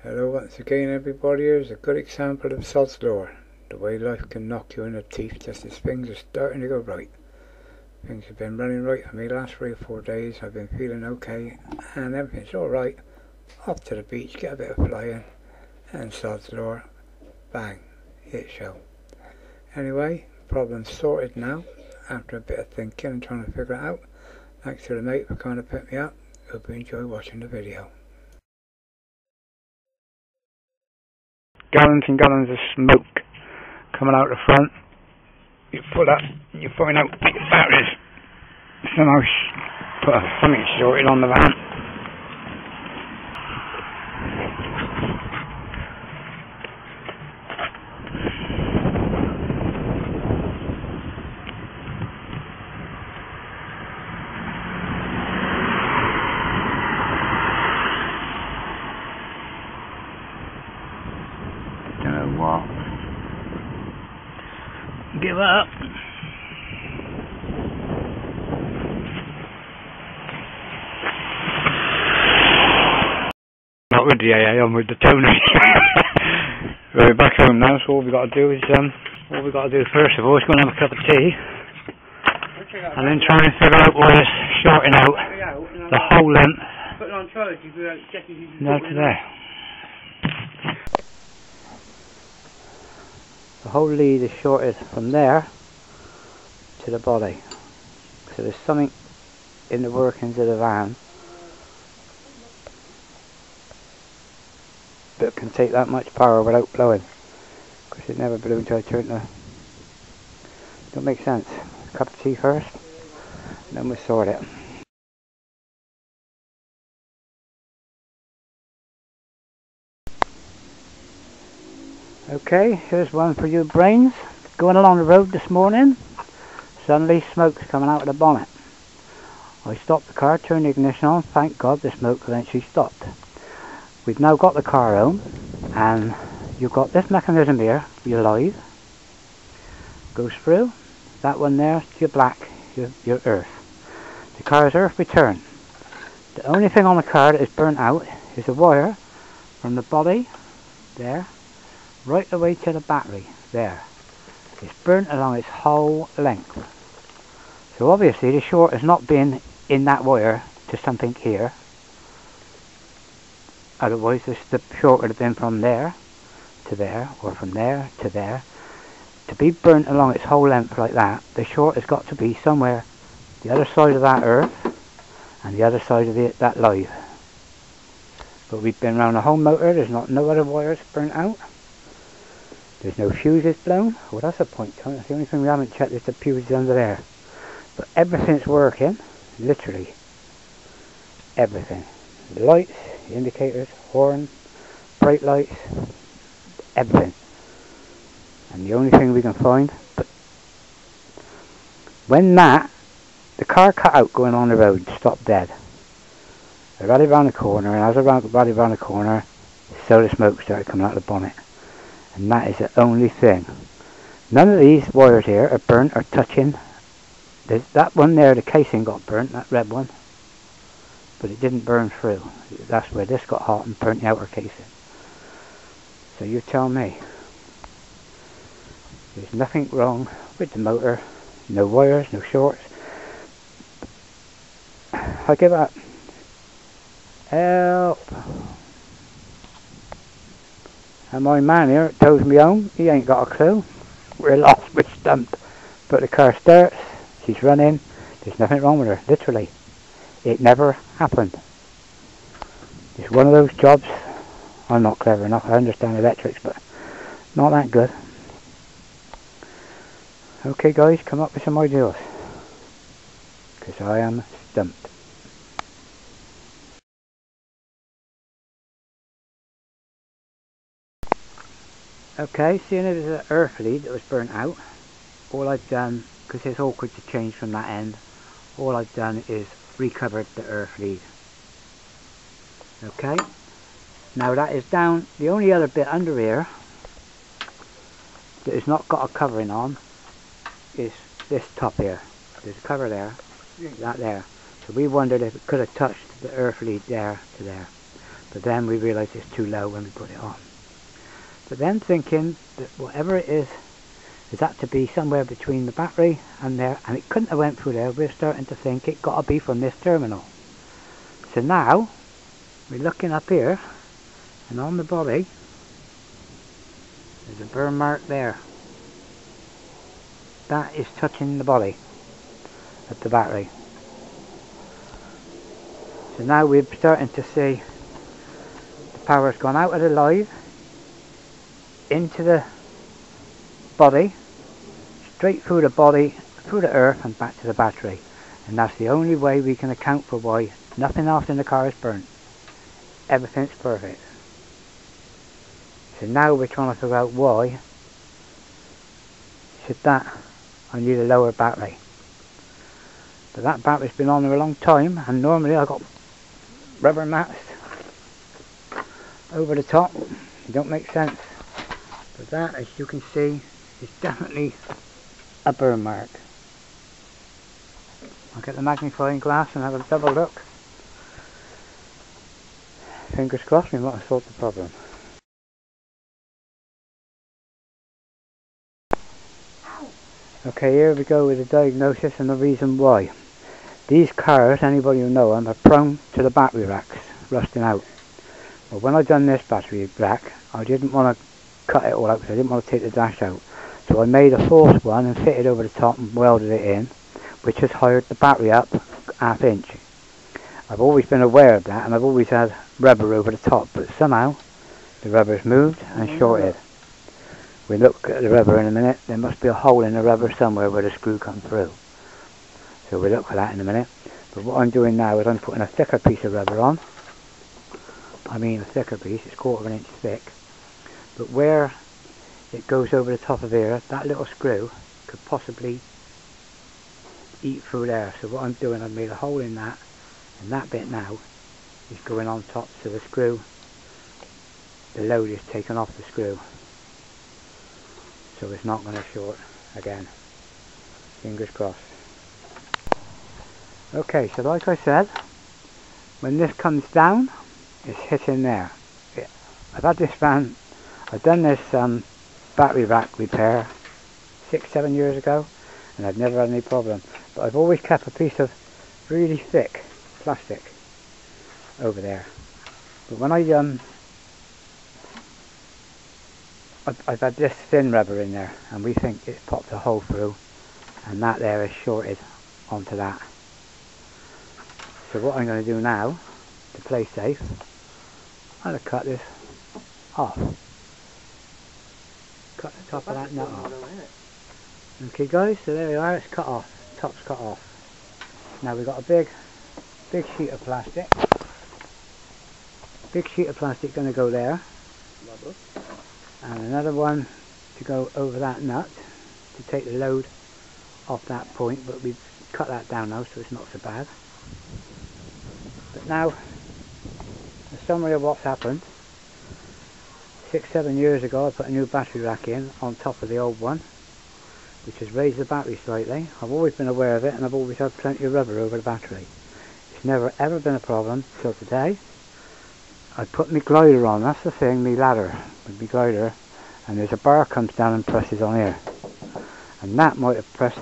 Hello once again everybody. Here's a good example of sod's law. The way life can knock you in the teeth just as things are starting to go right. Things have been running right for me the last 3 or 4 days. I've been feeling okay and everything's alright. Off to the beach, get a bit of flying, and sod's law, bang, hit show. Anyway, problem's sorted now after a bit of thinking and trying to figure it out. Thanks to the mate for kind of picking me up. Hope you enjoy watching the video. Gallons and gallons of smoke coming out the front. You pull up, you find out your batteries. Somehow put something sorted on the van. What? Give up. Not with the AA, I'm with the Tony. We're back home now, so all we got to do is first of all is go and have a cup of tea, and then try and figure out why it's shorting out the whole length down to there. The whole lead is shorted from there to the body. So there's something in the workings of the van that can take that much power without blowing. Because it never blew until I turned the... Don't make sense. A cup of tea first, and then we'll sort it. Okay, here's one for you brains. Going along the road this morning, suddenly smoke's coming out of the bonnet. I stopped the car, turned the ignition on, thank God the smoke eventually stopped. We've now got the car home, and you've got this mechanism here, your live, goes through, that one there, your black, your earth. The car's earth return. The only thing on the car that is burnt out is a wire from the body, there, right away to the battery, there. It's burnt along its whole length. So obviously the short has not been in that wire to something here. Otherwise the short would have been from there to there, or from there to there. To be burnt along its whole length like that, the short has got to be somewhere the other side of that earth and the other side of that live. But we've been around the whole motor, there's no other wires burnt out. There's no fuses blown. Well, that's a point. That's the only thing we haven't checked is the fuses under there. But everything's working. Literally. Everything. The lights, the indicators, horn, brake lights, everything. And the only thing we can find, but when the car cut out going on the road, stopped dead. I ran it round the corner, and as I ran it round the corner, so the smoke started coming out of the bonnet. And that is the only thing. None of these wires here are burnt or touching. There's that one there, the casing got burnt, that red one. But it didn't burn through. That's where this got hot and burnt the outer casing. So you tell me. There's nothing wrong with the motor. No wires, no shorts. I give up. Help. And my man here tows me home, he ain't got a clue. We're lost, we're stumped. But the car starts, she's running, there's nothing wrong with her, literally. It never happened. It's one of those jobs, I'm not clever enough, I understand electrics, but not that good. Okay guys, come up with some ideas. Because I am stumped. Okay, seeing it as an earth lead that was burnt out, all I've done, because it's awkward to change from that end, all I've done is recovered the earth lead. Okay, now that is down. The only other bit under here that has not got a covering on is this top here. There's a cover there, that there. So we wondered if it could have touched the earth lead there to there. but then we realised it's too low when we put it on. But then thinking that whatever it is had to be somewhere between the battery and there, and it couldn't have went through there. We're starting to think it got to be from this terminal. So now we're looking up here, and on the body there's a burn mark there. That is touching the body of the battery. So now we're starting to see the power's gone out of the live into the body, straight through the body, through the earth and back to the battery. And that's the only way we can account for why nothing else in the car is burnt. Everything's perfect. So now we're trying to figure out why should that I need a lower battery. But that battery's been on there a long time, and normally I've got rubber mats over the top. It don't make sense. But that, as you can see, is definitely a burn mark. I'll get the magnifying glass and have a double look. Fingers crossed we might have solved the problem. Okay, here we go with the diagnosis and the reason why. These cars, anybody who knows them, are prone to the battery racks rusting out. Well, when I done this battery rack, I didn't want to cut it all out because I didn't want to take the dash out. So I made a false one and fitted over the top and welded it in, which has hired the battery up ½ inch. I've always been aware of that, and I've always had rubber over the top, but somehow the rubber's moved and shorted. We look at the rubber in a minute. There must be a hole in the rubber somewhere where the screw comes through. So we'll look for that in a minute. But what I'm doing now is I'm putting a thicker piece of rubber on. I mean a thicker piece, it's 1/4 inch thick. But where it goes over the top of here, that little screw could possibly eat through there. So what I'm doing, I've made a hole in that, and that bit now is going on top, so the screw, the load is taken off the screw. So it's not going to short again. Fingers crossed. Okay, so like I said, when this comes down, it's hitting there. I've had this van, I've done this battery rack repair 6-7 years ago, and I've never had any problem. But I've always kept a piece of really thick plastic over there. But when I've had this thin rubber in there, and we think it's popped a hole through, and that there is shorted onto that. So what I'm going to do now, to play safe, I'm going to cut this off. Cut the top of that nut off. Okay guys, so there we are, it's cut off. Top's cut off. Now we've got a big sheet of plastic. Big sheet of plastic going to go there. And another one to go over that nut to take the load off that point, but we've cut that down now so it's not so bad. But now, the summary of what's happened. 6-7 years ago I put a new battery rack in on top of the old one, which has raised the battery slightly. I've always been aware of it, and I've always had plenty of rubber over the battery. It's never ever been a problem till today. I put my glider on, that's the thing, my ladder with my glider, and there's a bar comes down and presses on here, and that might have pressed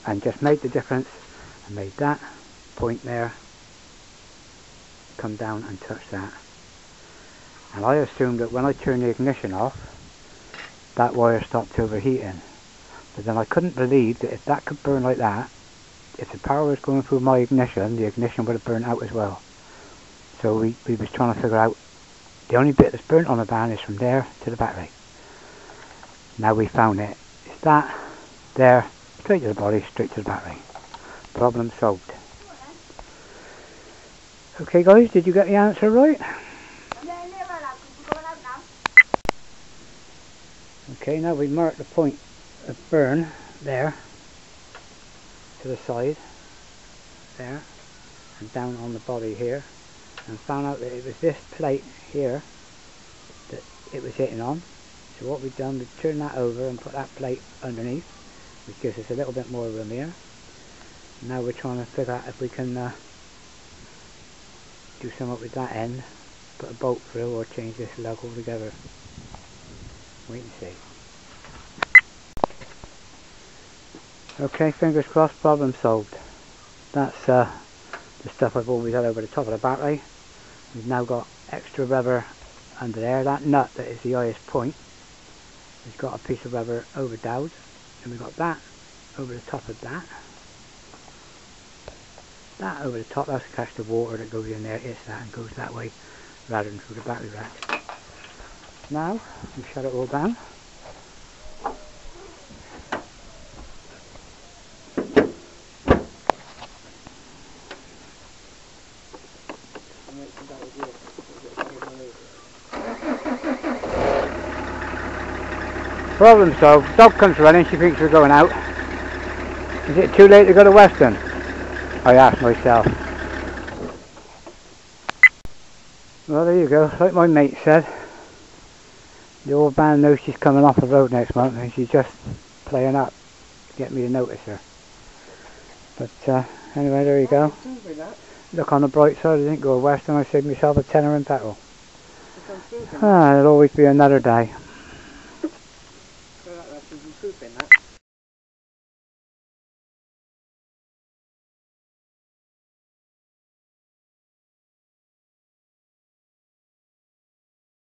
and just made the difference and made that point there come down and touch that. And I assumed that when I turned the ignition off, that wire stopped overheating. But then I couldn't believe that if that could burn like that, if the power was going through my ignition, the ignition would have burned out as well. So we was trying to figure out, the only bit that's burnt on the van is from there to the battery. Now we found it. It's that, there, straight to the body, straight to the battery. Problem solved. Okay guys, did you get the answer right? Okay, now we mark the point of burn there, to the side, there, and down on the body here, and found out that it was this plate here that it was hitting on. So what we've done, we've turned that over and put that plate underneath, which gives us a little bit more room here. Now we're trying to figure out if we can do something with that end put a bolt through or change this lug altogether. Wait and see. Okay, fingers crossed, problem solved. That's the stuff I've always had over the top of the battery. We've now got extra rubber under there. That nut that is the highest point has got a piece of rubber overdowed, and we've got that over the top of that. That over the top, that's to catch the water that goes in there, hits that and goes that way rather than through the battery rack. Now, we shut it all down. Problem solved. Dog comes running, she thinks we're going out. Is it too late to go to Western? I asked myself. Well, there you go. Like my mate said, the old man knows she's coming off the road next month and she's just playing up to get me to notice her. But anyway, there you go. Look on the bright side, I didn't go to Western, I saved myself a tenner in petrol. There'll always be another day.